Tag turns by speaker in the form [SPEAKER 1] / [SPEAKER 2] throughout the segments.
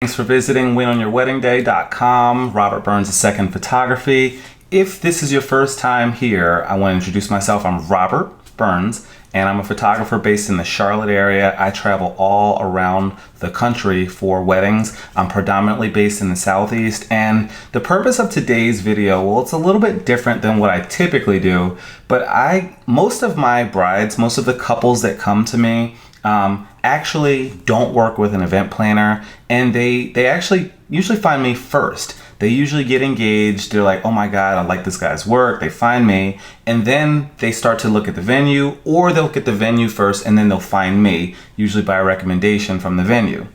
[SPEAKER 1] Thanks for visiting winonyourweddingday.com. Robert Burns II Photography. If this is your first time here, I want to introduce myself. I'm Robert Burns, and I'm a photographer based in the Charlotte area. I travel all around the country for weddings. I'm predominantly based in the Southeast, and the purpose of today's video, well, it's a little bit different than what I typically do, but most of my brides, most of the couples that come to me, actually don't work with an event planner, and they actually usually find me first. They usually get engaged. They're like, oh my God, I like this guy's work. They find me, and then they start to look at the venue, or they'll get the venue first and then they'll find me, usually by a recommendation from the venue.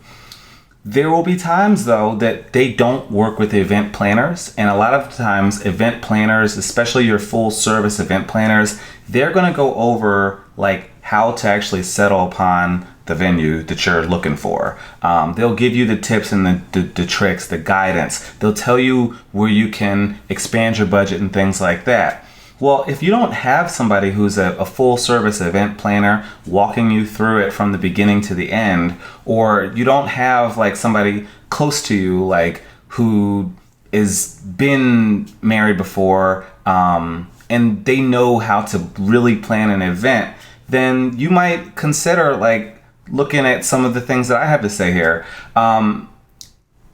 [SPEAKER 1] There will be times though that they don't work with the event planners, and a lot of times event planners, especially your full service event planners, they're gonna go over like how to actually settle upon the venue that you're looking for. They'll give you the tips and the tricks, the guidance. They'll tell you where you can expand your budget and things like that. Well, if you don't have somebody who's a full service event planner walking you through it from the beginning to the end, or you don't have like somebody close to you like who is been married before, and they know how to really plan an event, then you might consider like looking at some of the things that I have to say here.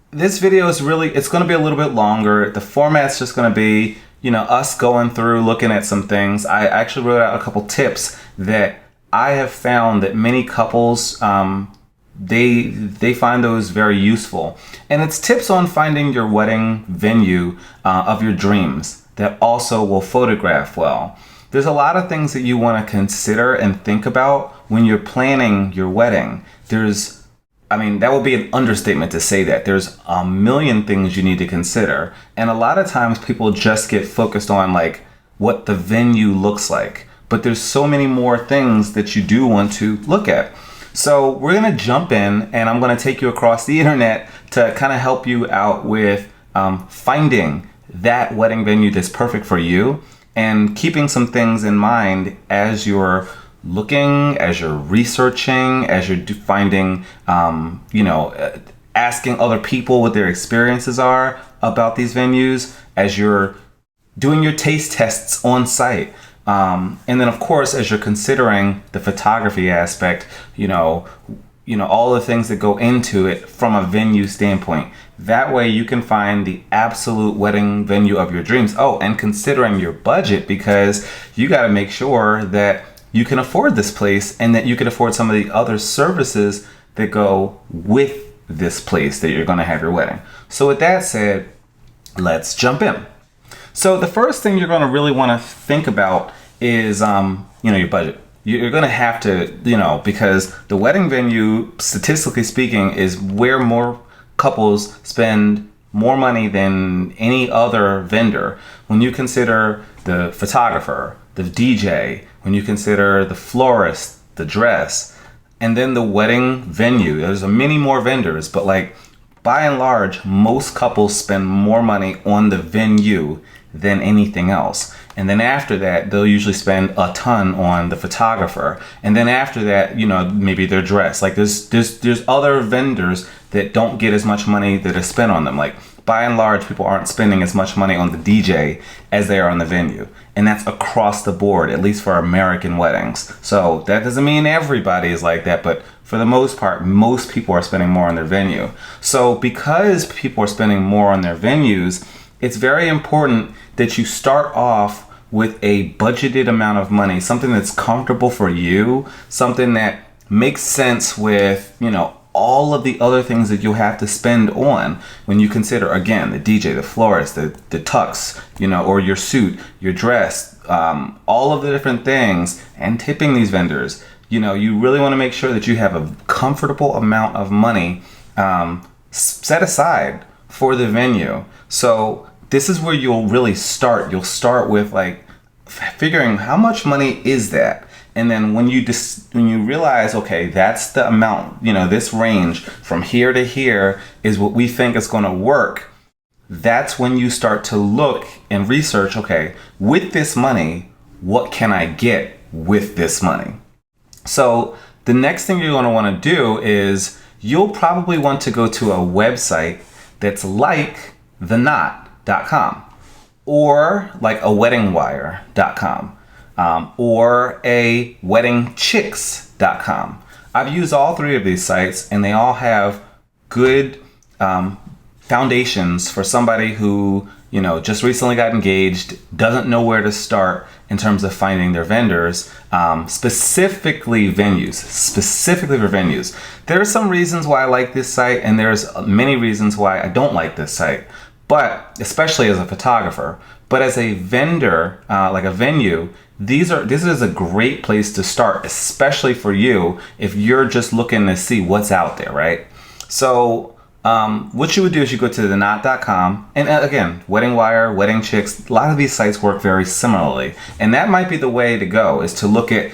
[SPEAKER 1] This video is it's going to be a little bit longer. The format's just going to be, us going through, looking at some things. I actually wrote out a couple tips that I have found that many couples, they find those very useful. And it's tips on finding your wedding venue of your dreams that also will photograph well. There's a lot of things that you want to consider and think about when you're planning your wedding. That would be an understatement to say that. There's a million things you need to consider. And a lot of times people just get focused on like what the venue looks like. But there's so many more things that you do want to look at. So we're going to jump in, and I'm going to take you across the internet to kind of help you out with finding that wedding venue that's perfect for you, and keeping some things in mind as you're looking, as you're researching, as you're finding, asking other people what their experiences are about these venues, as you're doing your taste tests on site. And then of course, as you're considering the photography aspect, all the things that go into it from a venue standpoint. That way you can find the absolute wedding venue of your dreams. Oh, and considering your budget, because you got to make sure that you can afford this place and that you can afford some of the other services that go with this place that you're going to have your wedding. So with that said, let's jump in. So the first thing you're going to really want to think about is, your budget. You're going to have to, because the wedding venue, statistically speaking, is where more couples spend more money than any other vendor. When you consider the photographer, the DJ, when you consider the florist, the dress, and then the wedding venue, there's many more vendors, but like by and large, most couples spend more money on the venue than anything else. And then after that, they'll usually spend a ton on the photographer. And then after that, maybe their dress. Like there's other vendors that don't get as much money that is spent on them. Like by and large, people aren't spending as much money on the DJ as they are on the venue. And that's across the board, at least for American weddings. So that doesn't mean everybody is like that, but for the most part, most people are spending more on their venue. So because people are spending more on their venues, it's very important that you start off with a budgeted amount of money, something that's comfortable for you, something that makes sense with, all of the other things that you'll have to spend on when you consider, again, the DJ, the florist, the tux, or your suit, your dress, all of the different things, and tipping these vendors. You really want to make sure that you have a comfortable amount of money set aside for the venue. So this is where you'll really start. You'll start with like figuring how much money is that. And then when you realize, okay, that's the amount, this range from here to here is what we think is going to work. That's when you start to look and research, okay, with this money, what can I get with this money? So the next thing you're going to want to do is you'll probably want to go to a website that's like theknot.com or like a weddingwire.com or a weddingchicks.com. I've used all three of these sites, and they all have good foundations for somebody who, just recently got engaged, doesn't know where to start in terms of finding their vendors, specifically for venues. There are some reasons why I like this site, and there's many reasons why I don't like this site, but especially as a photographer. But as a vendor, like a venue, this is a great place to start, especially for you if you're just looking to see what's out there, right? So what you would do is you go to theknot.com, and again, Wedding Wire, Wedding Chicks, a lot of these sites work very similarly. And that might be the way to go, is to look at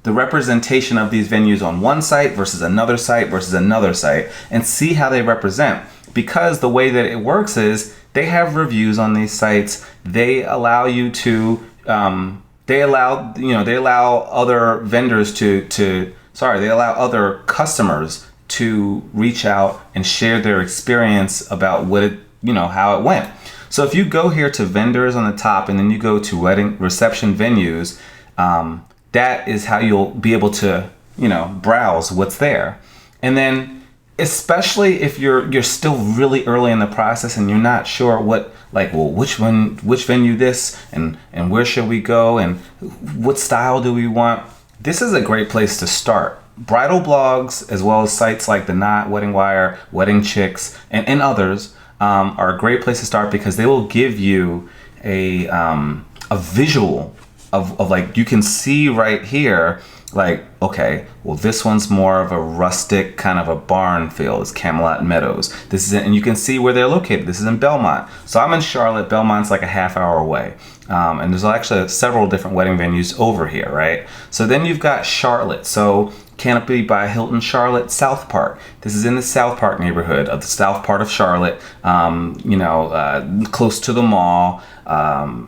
[SPEAKER 1] the representation of these venues on one site versus another site and see how they represent. Because the way that it works is they have reviews on these sites. They allow you to, they allow other vendors they allow other customers to reach out and share their experience about how it went. So if you go here to vendors on the top, and then you go to wedding reception venues, that is how you'll be able to, browse what's there. And then, especially if you're still really early in the process and you're not sure which venue this, and where should we go, and what style do we want, this is a great place to start. Bridal blogs, as well as sites like The Knot, Wedding Wire, Wedding Chicks, and others, are a great place to start, because they will give you a visual of like, you can see right here, like, okay, well, this one's more of a rustic kind of a barn feel. It's Camelot Meadows. And you can see where they're located. This is in Belmont. So I'm in Charlotte. Belmont's like a half hour away. And there's actually several different wedding venues over here, right? So then you've got Charlotte. So Canopy by Hilton Charlotte, South Park. This is in the South Park neighborhood of the south part of Charlotte, close to the mall. A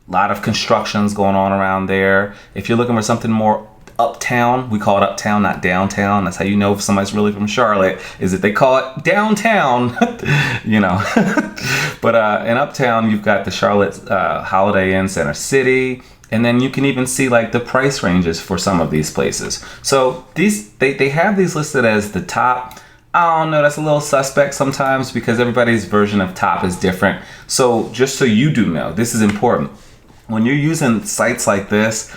[SPEAKER 1] lot of constructions going on around there. If you're looking for something more uptown, we call it uptown, not downtown. That's how you know if somebody's really from Charlotte, is that they call it downtown. But in uptown, you've got the Charlotte Holiday Inn Center City. And then you can even see like the price ranges for some of these places. So they have these listed as the top. I don't know, that's a little suspect sometimes, because everybody's version of top is different. So just so you do know, this is important. When you're using sites like this,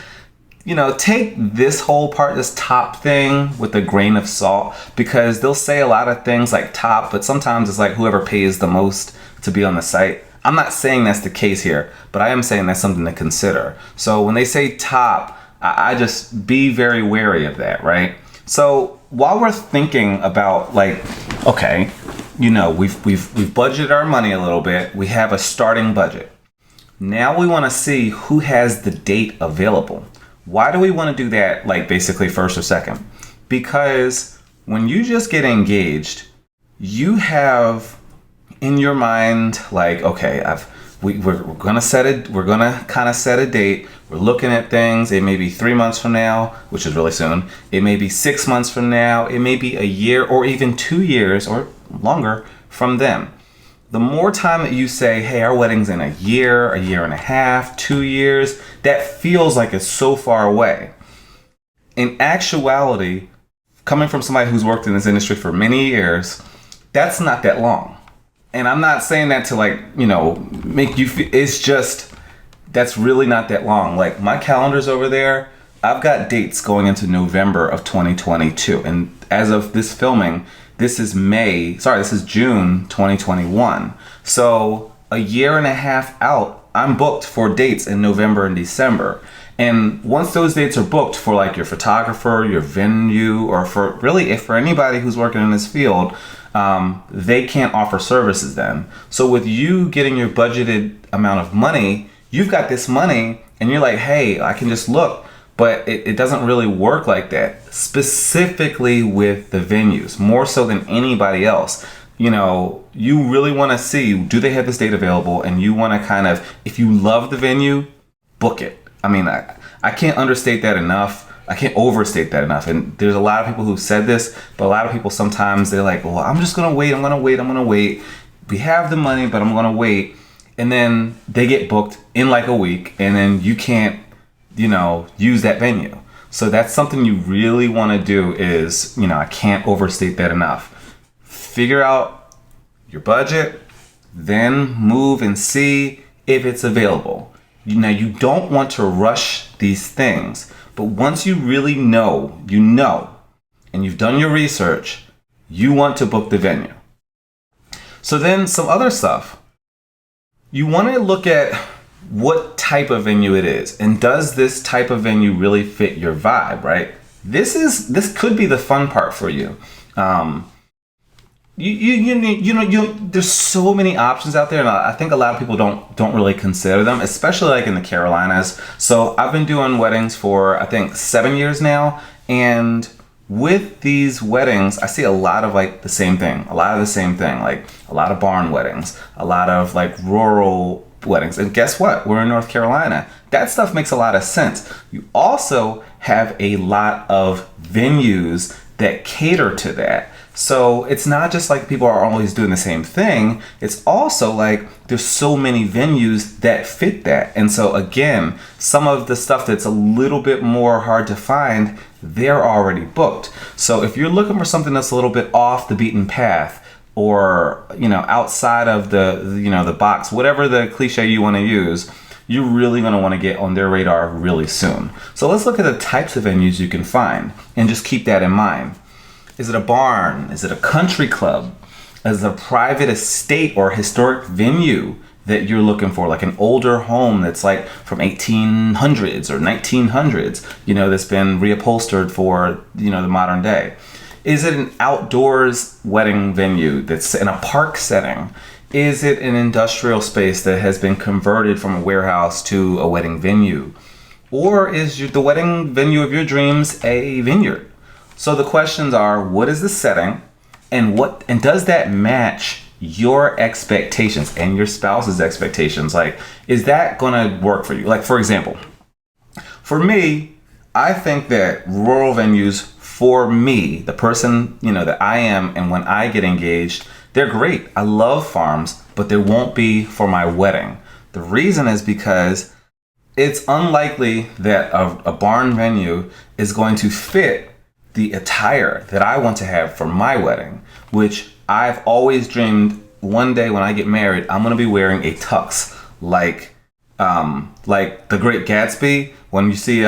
[SPEAKER 1] take this whole part, this top thing, with a grain of salt, because they'll say a lot of things like top, but sometimes it's like whoever pays the most to be on the site. I'm not saying that's the case here, but I am saying that's something to consider. So when they say top, I just be very wary of that, right? So while we're thinking about like, okay, we've budgeted our money a little bit. We have a starting budget. Now we want to see who has the date available. Why do we want to do that, like basically first or second? Because when you just get engaged, you have in your mind like, okay, we're gonna kind of set a date. We're looking at things. It may be 3 months from now, which is really soon. It may be 6 months from now. It may be a year, or even 2 years or longer from then. The more time that you say, hey, our wedding's in a year and a half, 2 years, that feels like it's so far away. In actuality, coming from somebody who's worked in this industry for many years, that's not that long. And I'm not saying that to make you feel, it's just, that's really not that long. Like my calendar's over there. I've got dates going into November of 2022. And as of this filming, this is June 2021. So a year and a half out, I'm booked for dates in November and December. And once those dates are booked for like your photographer, your venue, or for anybody who's working in this field, they can't offer services then. So with you getting your budgeted amount of money, you've got this money and you're like, hey, I can just look. But it doesn't really work like that, specifically with the venues, more so than anybody else. You really want to see, do they have this date available? And you want to kind of, if you love the venue, book it. I mean, I can't understate that enough. I can't overstate that enough. And there's a lot of people who said this, but a lot of people sometimes they're like, well, I'm just going to wait. I'm going to wait. I'm going to wait. We have the money, but I'm going to wait. And then they get booked in like a week, and then you can't, use that venue. So that's something you really want to do is, I can't overstate that enough. Figure out your budget, then move and see if it's available. Now, you don't want to rush these things, but once you really know, and you've done your research, you want to book the venue. So then some other stuff. You want to look at what type of venue it is, and does this type of venue really fit your vibe, right? This could be the fun part for you. There's so many options out there, and I think a lot of people don't really consider them, especially like in the Carolinas. So I've been doing weddings for I think 7 years now, and with these weddings, I see a lot of like the same thing, like a lot of barn weddings, a lot of like rural weddings. And guess what? We're in North Carolina. That stuff makes a lot of sense. You also have a lot of venues that cater to that. So it's not just like people are always doing the same thing. It's also like there's so many venues that fit that. And so again, some of the stuff that's a little bit more hard to find, they're already booked. So if you're looking for something that's a little bit off the beaten path, or outside of the box, whatever the cliche you want to use, you're really going to want to get on their radar really soon. So let's look at the types of venues you can find and just keep that in mind. Is it a barn? Is it a country club? Is it a private estate or historic venue that you're looking for, like an older home that's like from 1800s or 1900s, that's been reupholstered for, the modern day? Is it an outdoors wedding venue that's in a park setting? Is it an industrial space that has been converted from a warehouse to a wedding venue? Or is the wedding venue of your dreams a vineyard? So the questions are, what is the setting, and does that match your expectations and your spouse's expectations? Like, is that gonna work for you? Like, for example, for me, I think that rural venues, for me, the person, that I am, and when I get engaged, they're great. I love farms, but they won't be for my wedding. The reason is because it's unlikely that a barn venue is going to fit the attire that I want to have for my wedding, which I've always dreamed one day when I get married, I'm going to be wearing a tux like The Great Gatsby, when you see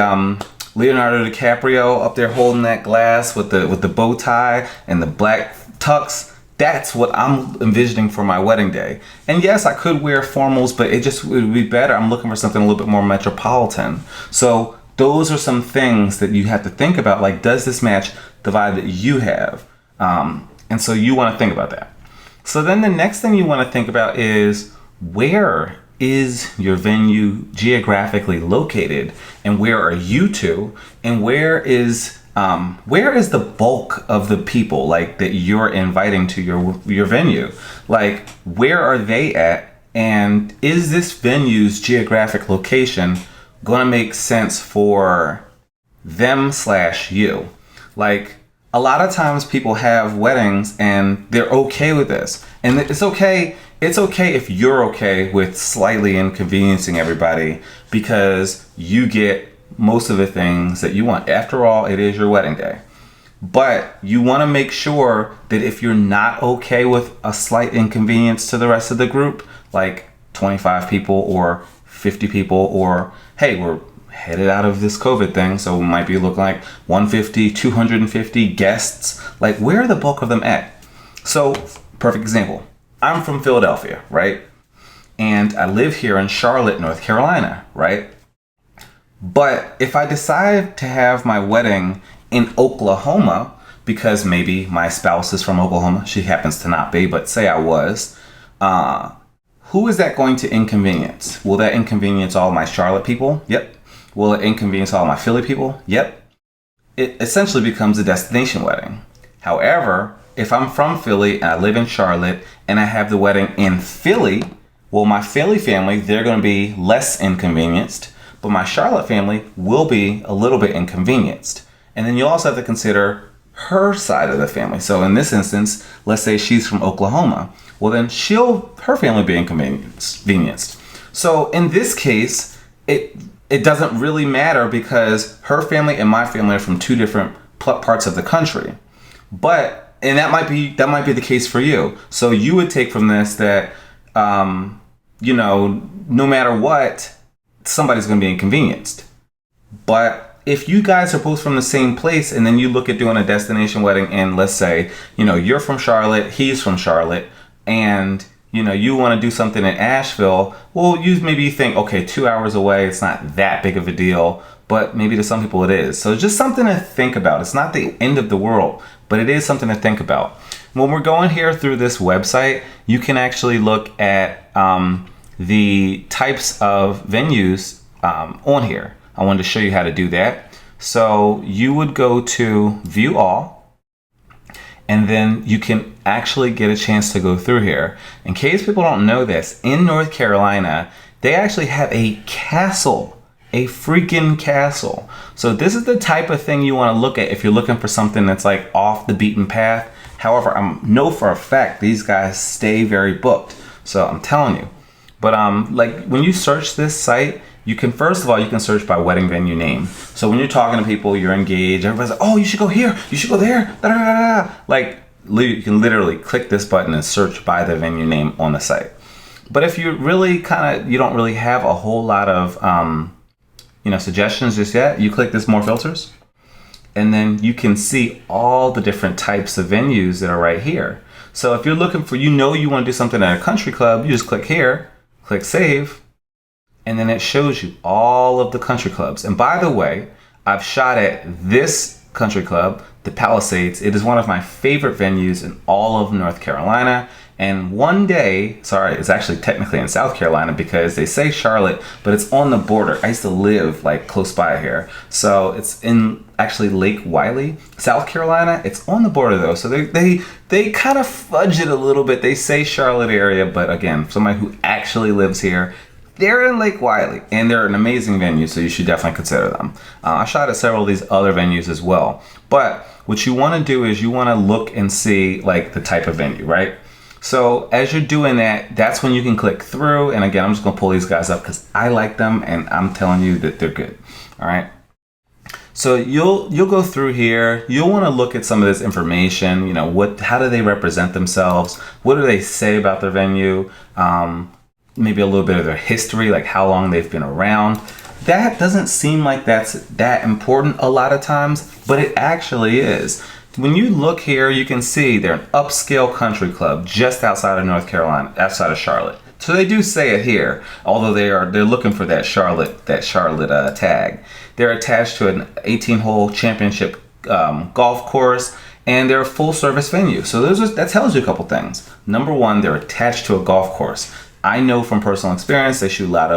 [SPEAKER 1] Leonardo DiCaprio up there holding that glass with the bow tie and the black tux. That's what I'm envisioning for my wedding day. And yes, I could wear formals, but it would be better. I'm looking for something a little bit more metropolitan. So those are some things that you have to think about. Like, does this match the vibe that you have? And so you want to think about that. So then the next thing you want to think about is, where is your venue geographically located, and where are you two, and where is the bulk of the people like that you're inviting to your venue? Like, where are they at, and is this venue's geographic location gonna make sense for them/you? Like, a lot of times people have weddings and they're okay with this, and it's okay if you're okay with slightly inconveniencing everybody, because you get most of the things that you want. After all, it is your wedding day. But you want to make sure that if you're not okay with a slight inconvenience to the rest of the group, like 25 people or 50 people, or hey, we're headed out of this COVID thing, so we might be looking like 150, 250 guests. Like, where are the bulk of them at? So, perfect example. I'm from Philadelphia, right? And I live here in Charlotte, North Carolina, right? But if I decide to have my wedding in Oklahoma, because maybe my spouse is from Oklahoma, she happens to not be, but say I was, who is that going to inconvenience? Will that inconvenience all my Charlotte people? Yep. Will it inconvenience all my Philly people? Yep. It essentially becomes a destination wedding. However, if I'm from Philly and I live in Charlotte and I have the wedding in Philly, well, my Philly family, they're going to be less inconvenienced. but my Charlotte family will be a little bit inconvenienced. And then you also have to consider her side of the family. So in this instance, let's say she's from Oklahoma. Well, then her family be inconvenienced. So in this case, it doesn't really matter because her family and my family are from two different parts of the country. And that might be the case for you. So you would take from this that, no matter what, somebody's going to be inconvenienced. But if you guys are both from the same place and then you look at doing a destination wedding and let's say, you're from Charlotte, he's from Charlotte, and, you want to do something in Asheville, well, you think, okay, 2 hours away, it's not that big of a deal, but maybe to some people it is. So just something to think about. It's not the end of the world, but it is something to think about. When we're going here through this website, you can actually look at the types of venues on here. I wanted to show you how to do that. So you would go to view all, and then you can actually get a chance to go through here. In case people don't know this, in North Carolina, they actually have a castle, a freaking castle. So this is the type of thing you want to look at if you're looking for something that's like off the beaten path. However, I know for a fact these guys stay very booked. So I'm telling you. But like when you search this site, you can search by wedding venue name. So when you're talking to people, you're engaged, everybody's like, oh, you should go here, you should go there, da, da, da, da. Like you can literally click this button and search by the venue name on the site. But if you really you don't really have a whole lot of suggestions just yet, you click this more filters, and then you can see all the different types of venues that are right here. So if you're looking for, you want to do something at a country club, you just click here, click save, and then it shows you all of the country clubs. And by the way, I've shot at this country club, the Palisades. It is one of my favorite venues in all of North Carolina. And one day, it's actually technically in South Carolina because they say Charlotte, but it's on the border. I used to live like close by here. So it's in actually Lake Wiley, South Carolina. It's on the border though. So they kind of fudge it a little bit. They say Charlotte area, but again, somebody who actually lives here, they're in Lake Wiley, and they're an amazing venue, so you should definitely consider them. I shot at several of these other venues as well. But what you want to do is you want to look and see like the type of venue, right? So as you're doing that, that's when you can click through. And again, I'm just going to pull these guys up because I like them, and I'm telling you that they're good. All right. So you'll go through here. You'll want to look at some of this information. How do they represent themselves? What do they say about their venue? Maybe a little bit of their history, like how long they've been around. That doesn't seem like that's that important a lot of times, but it actually is. When you look here, you can see they're an upscale country club just outside of North Carolina, outside of Charlotte. So they do say it here, although they're looking for that Charlotte tag. They're attached to an 18-hole championship golf course, and they're a full-service venue. So that tells you a couple things. Number one, they're attached to a golf course. I know from personal experience they do a lot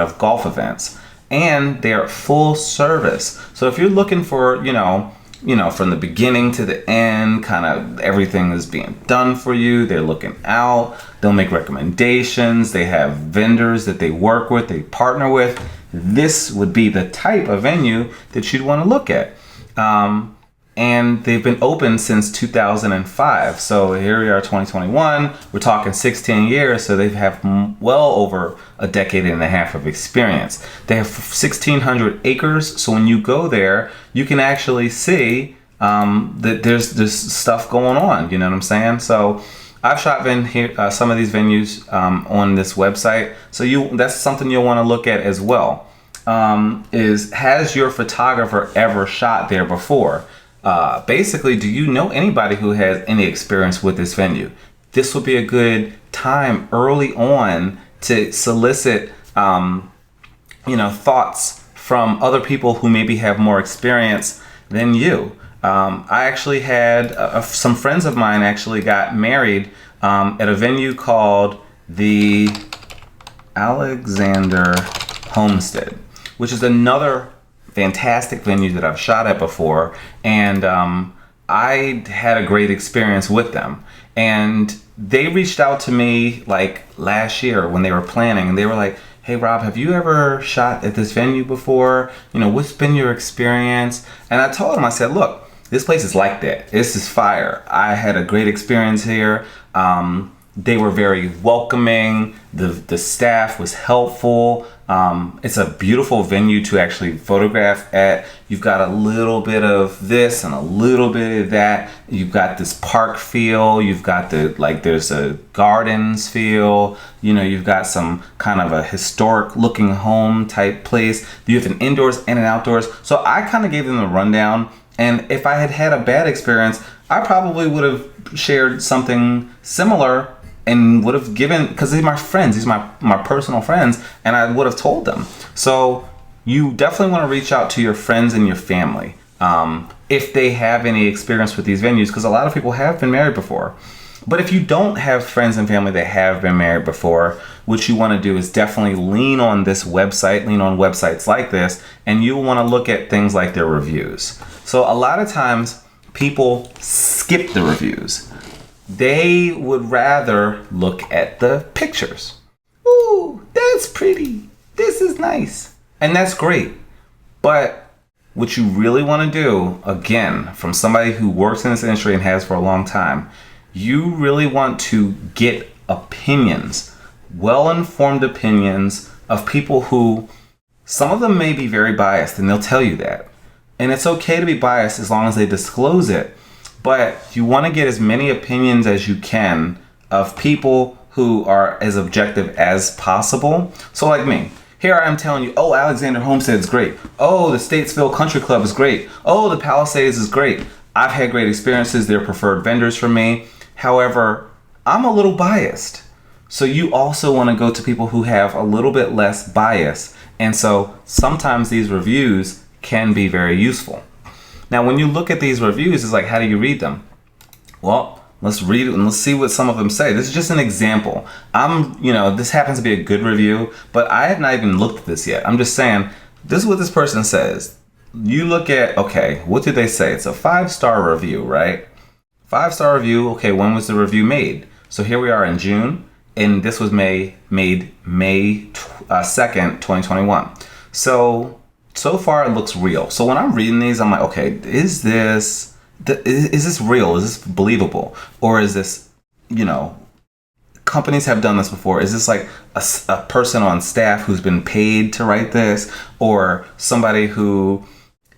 [SPEAKER 1] of golf events, and they're full service. So if you're looking for, from the beginning to the end, kind of everything is being done for you. They're looking out. They'll make recommendations. They have vendors that they work with, they partner with. This would be the type of venue that you'd want to look at. And they've been open since 2005. So here we are, 2021. We're talking 16 years. So they have well over a decade and a half of experience. They have 1,600 acres. So when you go there, you can actually see that there's stuff going on. You know what I'm saying? So I've shot some of these venues on this website. So that's something you'll want to look at as well. Has your photographer ever shot there before? Basically, do you know anybody who has any experience with this venue? This would be a good time early on to solicit, thoughts from other people who maybe have more experience than you. I actually had some friends of mine actually got married at a venue called the Alexander Homestead, which is another fantastic venue that I've shot at before, and I had a great experience with them. And they reached out to me like last year when they were planning, and they were like, hey Rob, have you ever shot at this venue before? What's been your experience? And I told him, I said, look, this place is like that. This is fire. I had a great experience here. They were very welcoming. The staff was helpful. It's a beautiful venue to actually photograph at. You've got a little bit of this and a little bit of that. You've got this park feel. You've got there's a gardens feel. You've got some kind of a historic looking home type place. You have an indoors and an outdoors. So I kind of gave them the rundown. And if I had had a bad experience, I probably would have shared something similar and would have given, because these are my friends, these are my personal friends, and I would have told them. So you definitely want to reach out to your friends and your family if they have any experience with these venues, because a lot of people have been married before. But if you don't have friends and family that have been married before, what you want to do is definitely lean on this website, lean on websites like this, and you want to look at things like their reviews. So a lot of times people skip the reviews. They would rather look at the pictures. Ooh, that's pretty. This is nice. And that's great. But what you really want to do, again, from somebody who works in this industry and has for a long time, you really want to get opinions, well-informed opinions of people who, some of them may be very biased, and they'll tell you that. And it's okay to be biased as long as they disclose it. But you want to get as many opinions as you can of people who are as objective as possible. So like me, here I am telling you, oh, Alexander Homestead is great. Oh, the Statesville Country Club is great. Oh, the Palisades is great. I've had great experiences. They're preferred vendors for me. However, I'm a little biased. So you also want to go to people who have a little bit less bias. And so sometimes these reviews can be very useful. Now, when you look at these reviews, it's like, how do you read them? Well, let's read it and let's see what some of them say. This is just an example. This happens to be a good review, but I have not even looked at this yet. I'm just saying, this is what this person says. You look at, okay, what did they say? It's a 5-star review, right? 5-star review. Okay, when was the review made? So here we are in June, and this was made May 2nd, 2021. So far it looks real. So when I'm reading these, I'm like, okay, is this real? Is this believable? Or is this, companies have done this before. Is this like a person on staff who's been paid to write this? Or somebody who,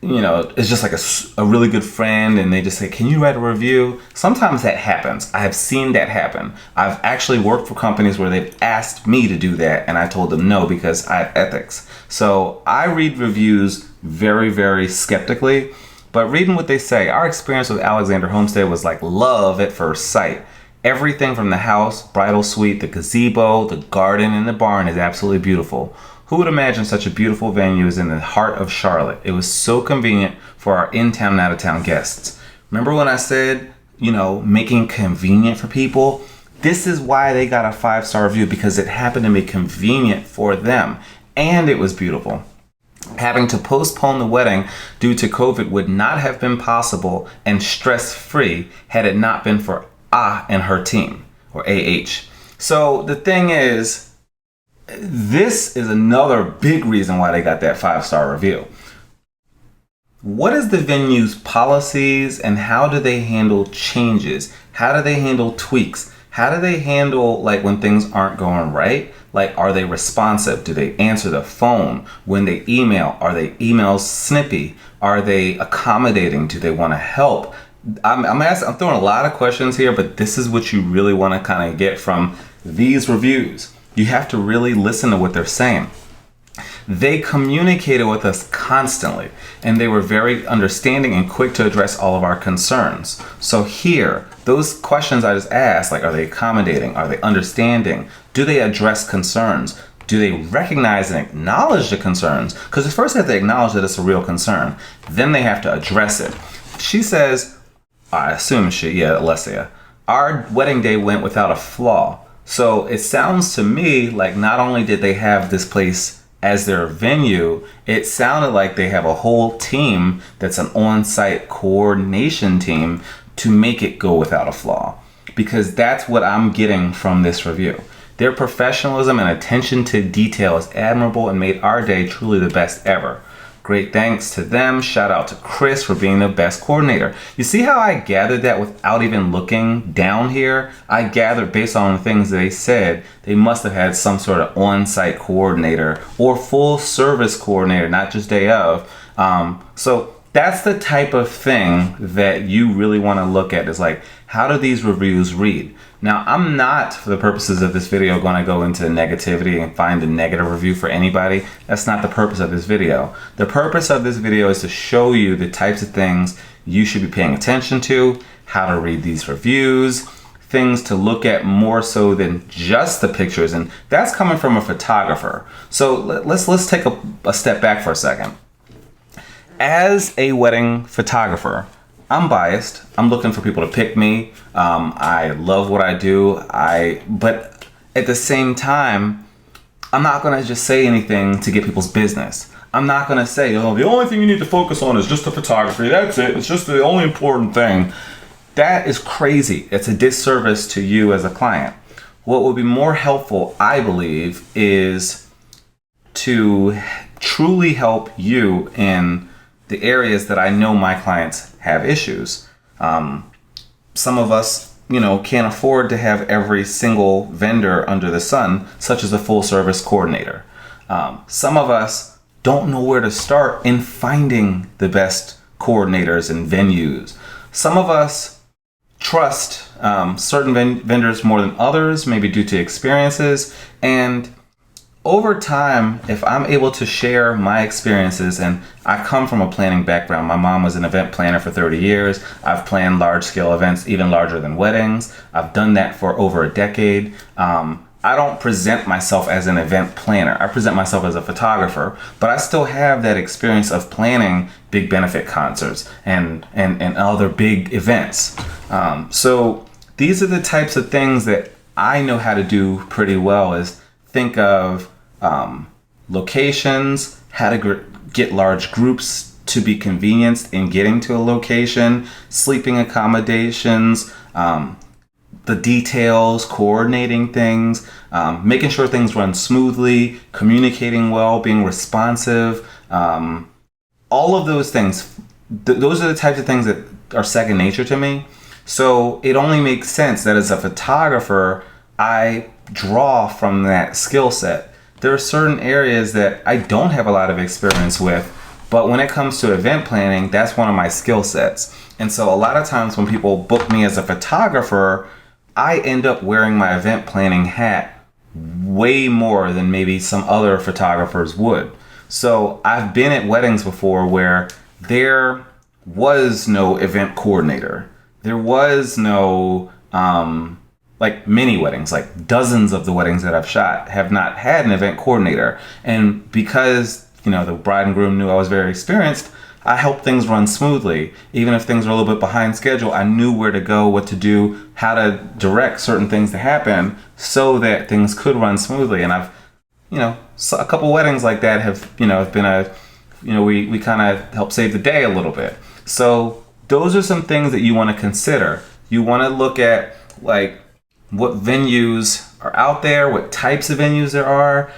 [SPEAKER 1] is just like a really good friend and they just say, can you write a review? Sometimes that happens. I have seen that happen. I've actually worked for companies where they've asked me to do that and I told them no because I have ethics. So I read reviews very, very skeptically, but reading what they say, our experience with Alexander Homestead was like love at first sight. Everything from the house, bridal suite, the gazebo, the garden, and the barn is absolutely beautiful. Who would imagine such a beautiful venue is in the heart of Charlotte? It was so convenient for our in-town and out-of-town guests. Remember when I said, making convenient for people? This is why they got a 5-star review, because it happened to be convenient for them. And it was beautiful. Having to postpone the wedding due to COVID would not have been possible and stress-free had it not been for and her team, or AH. So the thing is, this is another big reason why they got that 5-star review. What is the venue's policies and how do they handle changes? How do they handle tweaks? How do they handle when things aren't going right? Are they responsive? Do they answer the phone? When they email, are they emails snippy? Are they accommodating? Do they want to help? I'm throwing a lot of questions here, but this is what you really want to kind of get from these reviews. You have to really listen to what they're saying. They communicated with us constantly, and they were very understanding and quick to address all of our concerns. So here, those questions I just asked, are they accommodating? Are they understanding? Do they address concerns? Do they recognize and acknowledge the concerns? Because at first they have to acknowledge that it's a real concern. Then they have to address it. She says, I assume Alessia, our wedding day went without a flaw. So it sounds to me like not only did they have this place as their venue, it sounded like they have a whole team that's an on-site coordination team to make it go without a flaw. Because that's what I'm getting from this review. Their professionalism and attention to detail is admirable and made our day truly the best ever. Great thanks to them. Shout out to Chris for being the best coordinator. You see how I gathered that without even looking down here? I gathered based on the things they said, they must have had some sort of on-site coordinator or full service coordinator, not just day of. So that's the type of thing that you really want to look at, is like, how do these reviews read? Now, I'm not, for the purposes of this video, going to go into negativity and find a negative review for anybody. That's not the purpose of this video. The purpose of this video is to show you the types of things you should be paying attention to, how to read these reviews, things to look at more so than just the pictures. And that's coming from a photographer. So let's take a step back for a second. As a wedding photographer, I'm biased. I'm looking for people to pick me. I love what I do. But at the same time, I'm not gonna just say anything to get people's business. I'm not gonna say, oh, the only thing you need to focus on is just the photography. That's it. It's just the only important thing. That is crazy. It's a disservice to you as a client. What would be more helpful, I believe, is to truly help you in the areas that I know my clients have issues. Some of us, can't afford to have every single vendor under the sun, such as a full service coordinator. Some of us don't know where to start in finding the best coordinators and venues. Some of us trust certain vendors more than others, maybe due to experiences. And over time, if I'm able to share my experiences, and I come from a planning background. My mom was an event planner for 30 years. I've planned large-scale events, even larger than weddings. I've done that for over a decade. I don't present myself as an event planner. I present myself as a photographer, but I still have that experience of planning big benefit concerts and other big events. So these are the types of things that I know how to do pretty well, is think of locations, how to get large groups to be convenienced in getting to a location, sleeping accommodations, the details, coordinating things, making sure things run smoothly, communicating well, being responsive, all of those things. Those are the types of things that are second nature to me. So it only makes sense that as a photographer, I draw from that skill set. There are certain areas that I don't have a lot of experience with, but when it comes to event planning, that's one of my skill sets. And so a lot of times when people book me as a photographer, I end up wearing my event planning hat way more than maybe some other photographers would. So I've been at weddings before where there was no event coordinator. There was no like mini weddings, like dozens of the weddings that I've shot have not had an event coordinator. And because, the bride and groom knew I was very experienced, I helped things run smoothly. Even if things were a little bit behind schedule, I knew where to go, what to do, how to direct certain things to happen so that things could run smoothly. And I've, a couple weddings like that have been we kind of help save the day a little bit. So those are some things that you want to consider. You want to look at like what venues are out there, what types of venues there are,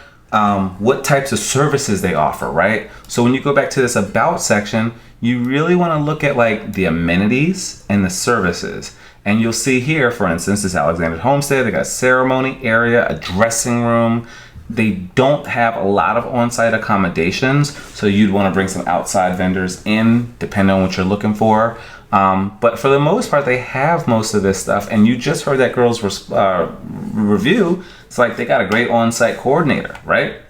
[SPEAKER 1] what types of services they offer, right? So when you go back to this about section, you really want to look at like the amenities and the services. And you'll see here, for instance, this Alexander Homestead, they got a ceremony area, a dressing room. They don't have a lot of on-site accommodations, so you'd want to bring some outside vendors in, depending on what you're looking for. But for the most part, they have most of this stuff. And you just heard that girl's review. It's like they got a great on-site coordinator, right?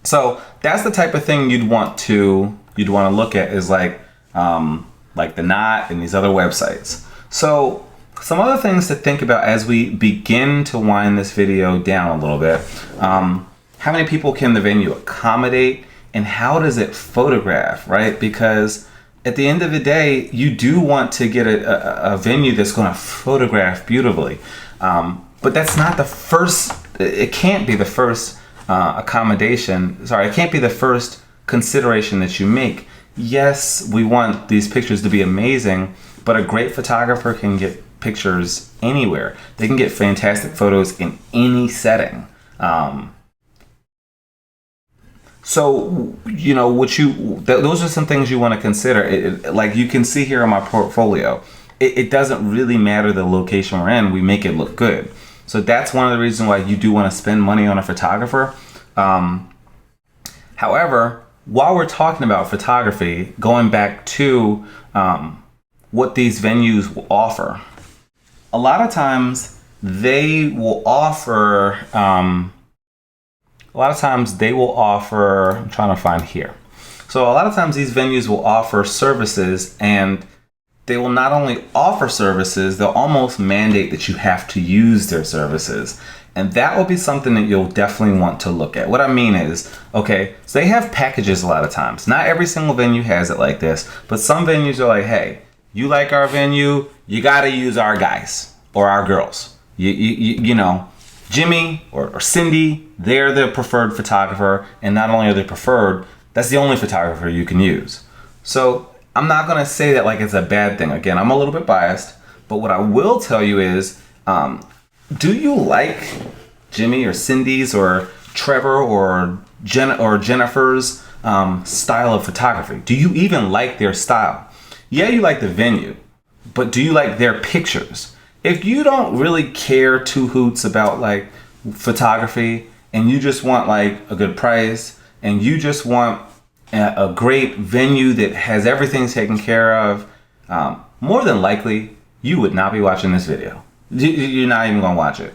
[SPEAKER 1] So that's the type of thing you'd want to look at, is like the Knot and these other websites. So some other things to think about as we begin to wind this video down a little bit. How many people can the venue accommodate, and how does it photograph, right? Because at the end of the day, you do want to get a venue that's going to photograph beautifully. But that's not the first, it can't be the first it can't be the first consideration that you make. Yes, we want these pictures to be amazing, but a great photographer can get pictures anywhere. They can get fantastic photos in any setting. So, you know, those are some things you want to consider. Like you can see here in my portfolio, it doesn't really matter the location we're in. We make it look good. So that's one of the reasons why you do want to spend money on a photographer. However, while we're talking about photography, going back to what these venues will offer, a lot of times they will offer, I'm trying to find here. So a lot of times these venues will offer services, and they will not only offer services, they'll almost mandate that you have to use their services. And that will be something that you'll definitely want to look at. What I mean is, okay, so they have packages a lot of times. Not every single venue has it like this, but some venues are like, hey, you like our venue, you gotta use our guys or our girls. You know, Jimmy or Cindy, they're the preferred photographer, and not only are they preferred, that's the only photographer you can use. So I'm not gonna say that like it's a bad thing. Again, I'm a little bit biased, but what I will tell you is, do you like Jimmy or Cindy's or Trevor or Jennifer's style of photography? Do you even like their style? Yeah, you like the venue, but do you like their pictures? If you don't really care two hoots about like photography, and you just want like a good price, and you just want a great venue that has everything taken care of, more than likely you would not be watching this video. You're not even gonna watch it.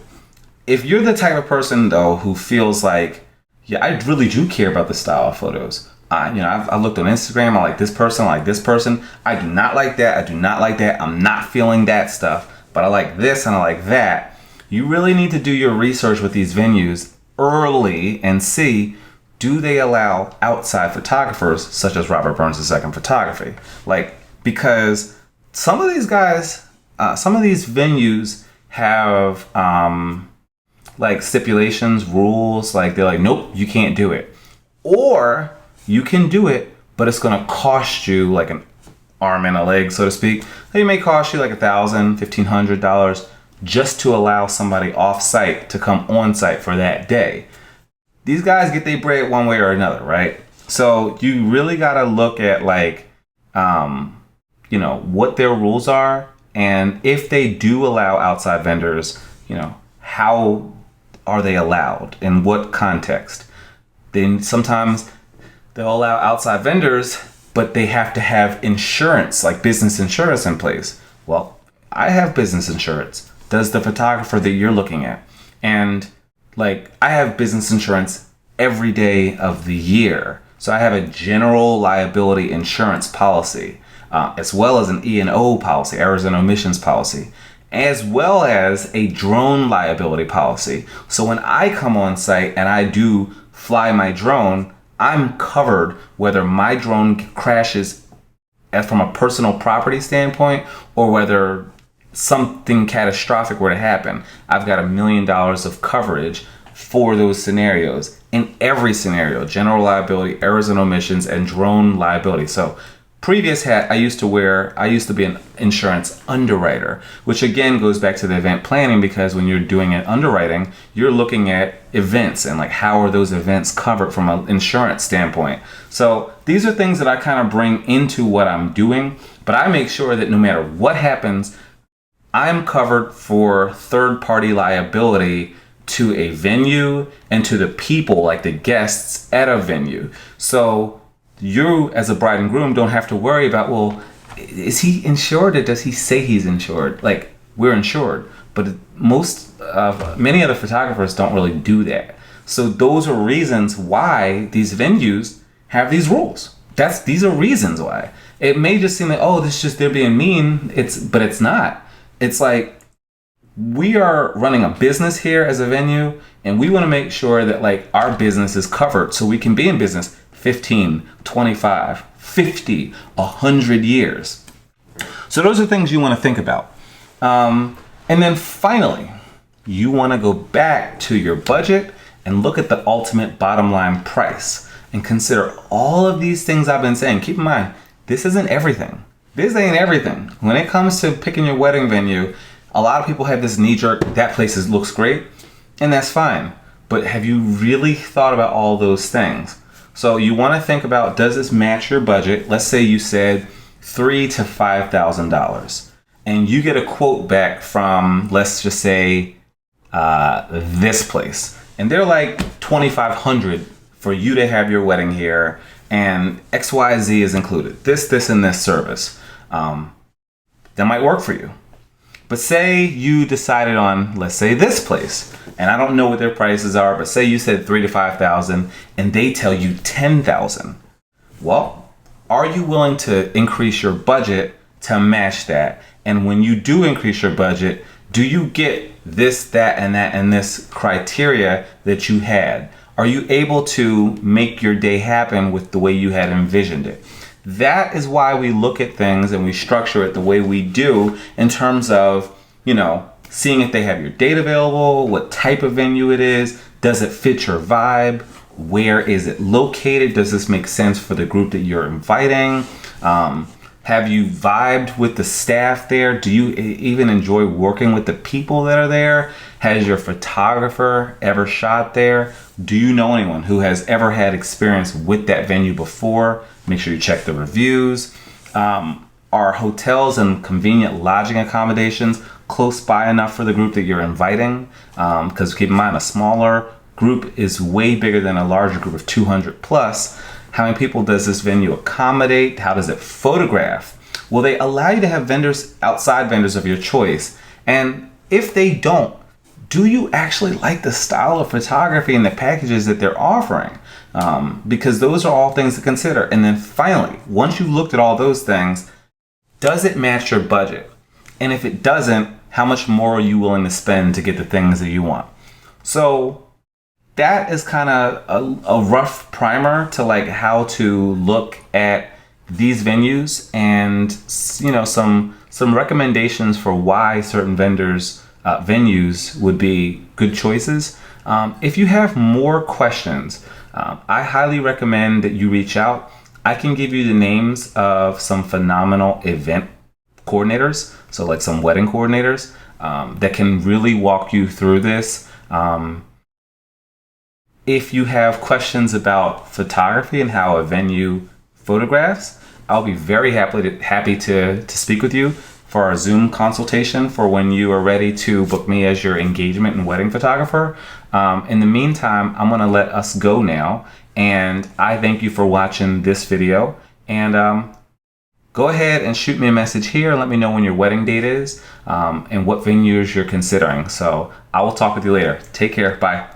[SPEAKER 1] If you're the type of person though who feels like, yeah, I really do care about the style of photos. I looked on Instagram, I like this person, I like this person. I do not like that, I do not like that. I'm not feeling that stuff, but I like this and I like that. You really need to do your research with these venues early and see, do they allow outside photographers such as Robert Burns II photography? Like, because some of these guys, some of these venues have like stipulations, rules, like they're like, nope, you can't do it. Or you can do it, but it's gonna cost you like an arm and a leg, so to speak. It may cost you like $1,000, $1,500 just to allow somebody off site to come on site for that day. These guys get their bread one way or another, right? So you really gotta look at like, what their rules are, and if they do allow outside vendors, how are they allowed? In what context? Then sometimes they'll allow outside vendors, but they have to have insurance, like business insurance in place. Well, I have business insurance. Does the photographer that you're looking at? And like, I have business insurance every day of the year. So I have a general liability insurance policy, as well as an E&O policy, errors and omissions policy, as well as a drone liability policy. So when I come on site and I do fly my drone, I'm covered whether my drone crashes from a personal property standpoint or whether something catastrophic were to happen. I've got $1 million of coverage for those scenarios. In every scenario, general liability, errors and omissions, and drone liability. So previous hat I used to be an insurance underwriter, which again goes back to the event planning, because when you're doing an underwriting, you're looking at events and like how are those events covered from an insurance standpoint. So these are things that I kind of bring into what I'm doing, but I make sure that no matter what happens, I'm covered for third-party liability to a venue and to the people, like the guests at a venue. So you as a bride and groom don't have to worry about, well, is he insured or does he say he's insured? Like, we're insured, but many other photographers don't really do that. So those are reasons why these venues have these rules. These are reasons why. It may just seem like, oh, this is just they're being mean. But it's not. It's like, we are running a business here as a venue, and we want to make sure that like our business is covered so we can be in business 15, 25, 50, 100 years. So those are things you want to think about. And then finally, you want to go back to your budget and look at the ultimate bottom line price and consider all of these things I've been saying. Keep in mind, this isn't everything. This ain't everything. When it comes to picking your wedding venue, A lot of people have this knee-jerk, that looks great, and that's fine. But have you really thought about all those things? So you want to think about, does this match your budget? Let's say you said $3,000 to $5,000, and you get a quote back from, let's just say, this place, and they're like $2,500 for you to have your wedding here, and XYZ is included. This, and this service. That might work for you. But say you decided on, let's say, this place, and I don't know what their prices are, but say you said $3,000 to $5,000, and they tell you $10,000. Well, are you willing to increase your budget to match that? And when you do increase your budget, do you get this, that, and this criteria that you had? Are you able to make your day happen with the way you had envisioned it? That is why we look at things and we structure it the way we do in terms of, seeing if they have your date available, what type of venue it is, does it fit your vibe, where is it located, does this make sense for the group that you're inviting, have you vibed with the staff there, do you even enjoy working with the people that are there, has your photographer ever shot there, do you know anyone who has ever had experience with that venue before? Make sure you check the reviews. Are hotels and convenient lodging accommodations close by enough for the group that you're inviting? Because keep in mind, a smaller group is way bigger than a larger group of 200 plus. How many people does this venue accommodate? How does it photograph? Will they allow you to have outside vendors of your choice? And if they don't, do you actually like the style of photography and the packages that they're offering? Because those are all things to consider. And then finally, once you've looked at all those things, does it match your budget? And if it doesn't, how much more are you willing to spend to get the things that you want? So that is kind of a rough primer to like how to look at these venues, and some recommendations for why certain venues would be good choices. If you have more questions, I highly recommend that you reach out. I can give you the names of some phenomenal event coordinators, so like some wedding coordinators that can really walk you through this. If you have questions about photography and how a venue photographs, I'll be very happy to speak with you for our Zoom consultation for when you are ready to book me as your engagement and wedding photographer. In the meantime, I'm going to let us go now, and I thank you for watching this video, and go ahead and shoot me a message here and let me know when your wedding date is and what venues you're considering. So I will talk with you later. Take care. Bye.